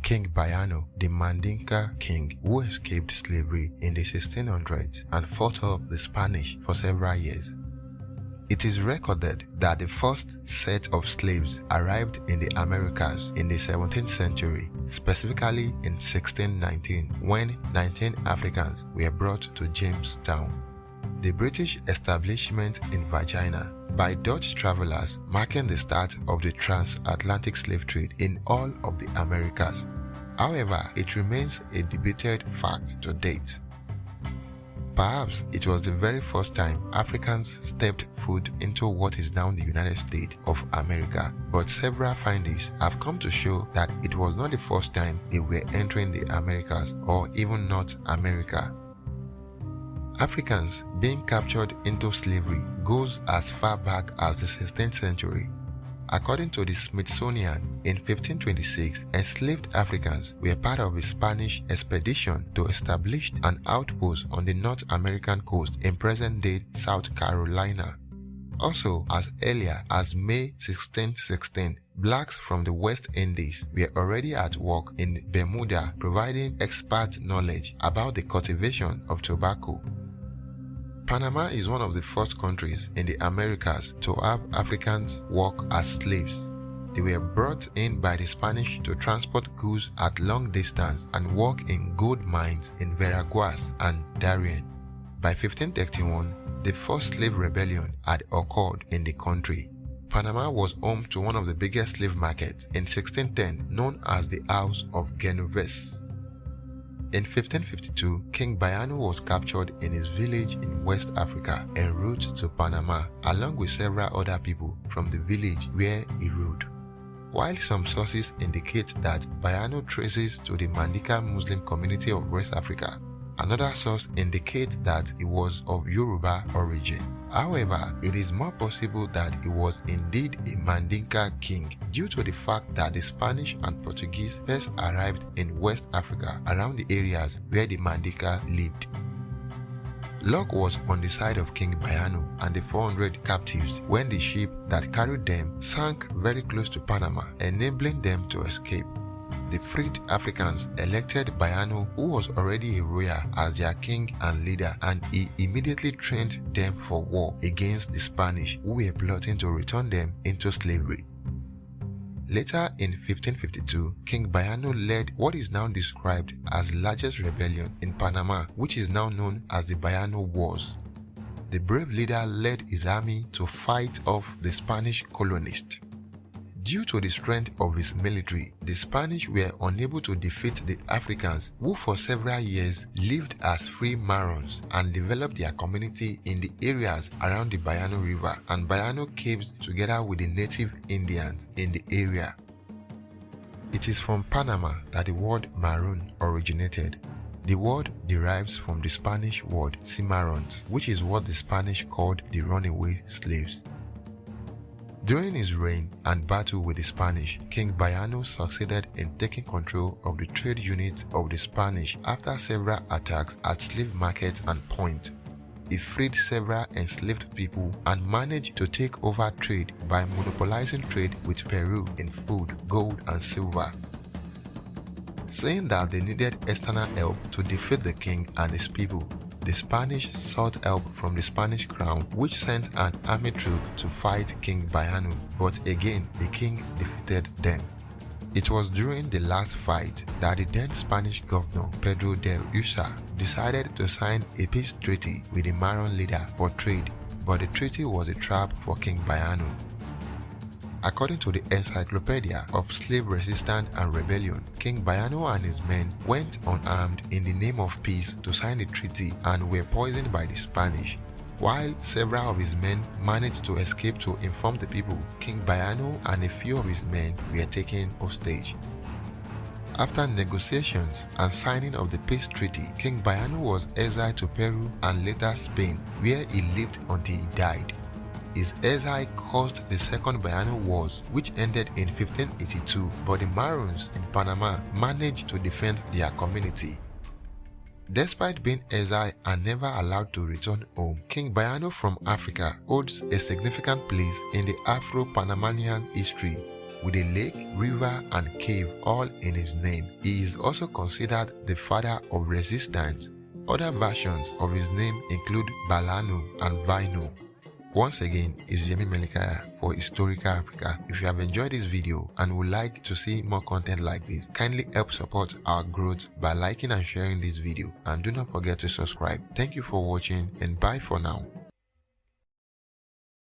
King Bayano, the Mandinka king who escaped slavery in the 1600s and fought off the Spanish for several years. It is recorded that the first set of slaves arrived in the Americas in the 17th century, specifically in 1619, when 19 Africans were brought to Jamestown. The British establishment in Virginia by Dutch travelers, marking the start of the transatlantic slave trade in all of the Americas. However, it remains a debated fact to date. Perhaps it was the very first time Africans stepped foot into what is now the United States of America, but several findings have come to show that it was not the first time they were entering the Americas or even North America. Africans being captured into slavery goes as far back as the 16th century. According to the Smithsonian, in 1526, enslaved Africans were part of a Spanish expedition to establish an outpost on the North American coast in present-day South Carolina. Also, as earlier as May 1616, blacks from the West Indies were already at work in Bermuda providing expert knowledge about the cultivation of tobacco. Panama is one of the first countries in the Americas to have Africans work as slaves. They were brought in by the Spanish to transport goods at long distance and work in gold mines in Veraguas and Darien. By 1531, the first slave rebellion had occurred in the country. Panama was home to one of the biggest slave markets in 1610, known as the House of Genoves. In 1552, King Bayano was captured in his village in West Africa en route to Panama, along with several other people from the village where he ruled. While some sources indicate that Bayano traces to the Mandinka Muslim community of West Africa, another source indicates that he was of Yoruba origin. However, it is more possible that he was indeed a Mandinka king due to the fact that the Spanish and Portuguese first arrived in West Africa around the areas where the Mandinka lived. Luck was on the side of King Bayano and the 400 captives when the ship that carried them sank very close to Panama, enabling them to escape. The freed Africans elected Bayano, who was already a royal, as their king and leader, and he immediately trained them for war against the Spanish, who were plotting to return them into slavery. Later in 1552, King Bayano led what is now described as the largest rebellion in Panama, which is now known as the Bayano Wars. The brave leader led his army to fight off the Spanish colonists. Due to the strength of his military, the Spanish were unable to defeat the Africans, who for several years lived as free Maroons and developed their community in the areas around the Bayano River and Bayano caves together with the native Indians in the area. It is from Panama that the word Maroon originated. The word derives from the Spanish word cimarrones, which is what the Spanish called the runaway slaves. During his reign and battle with the Spanish, King Bayano succeeded in taking control of the trade unit of the Spanish after several attacks at slave markets and point. He freed several enslaved people and managed to take over trade by monopolizing trade with Peru in food, gold, and silver. Saying that they needed external help to defeat the king and his people, the Spanish sought help from the Spanish crown, which sent an army troop to fight King Bayano, but again the king defeated them. It was during the last fight that the then Spanish governor Pedro de Usa decided to sign a peace treaty with the Maroon leader for trade, but the treaty was a trap for King Bayano. According to the Encyclopedia of Slave Resistance and Rebellion, King Bayano and his men went unarmed in the name of peace to sign the treaty and were poisoned by the Spanish. While several of his men managed to escape to inform the people, King Bayano and a few of his men were taken hostage. After negotiations and signing of the peace treaty, King Bayano was exiled to Peru and later Spain, where he lived until he died. His exile caused the Second Bayano Wars, which ended in 1582, but the Maroons in Panama managed to defend their community. Despite being exiled and never allowed to return home, King Bayano from Africa holds a significant place in the Afro-Panamanian history. with a lake, river, and cave all in his name. He is also considered the father of resistance. Other versions of his name include Bayano and Bayano. Once again, it's Yemi Melikaya for Historical Africa. If you have enjoyed this video and would like to see more content like this, kindly help support our growth by liking and sharing this video, and do not forget to subscribe. Thank you for watching and bye for now.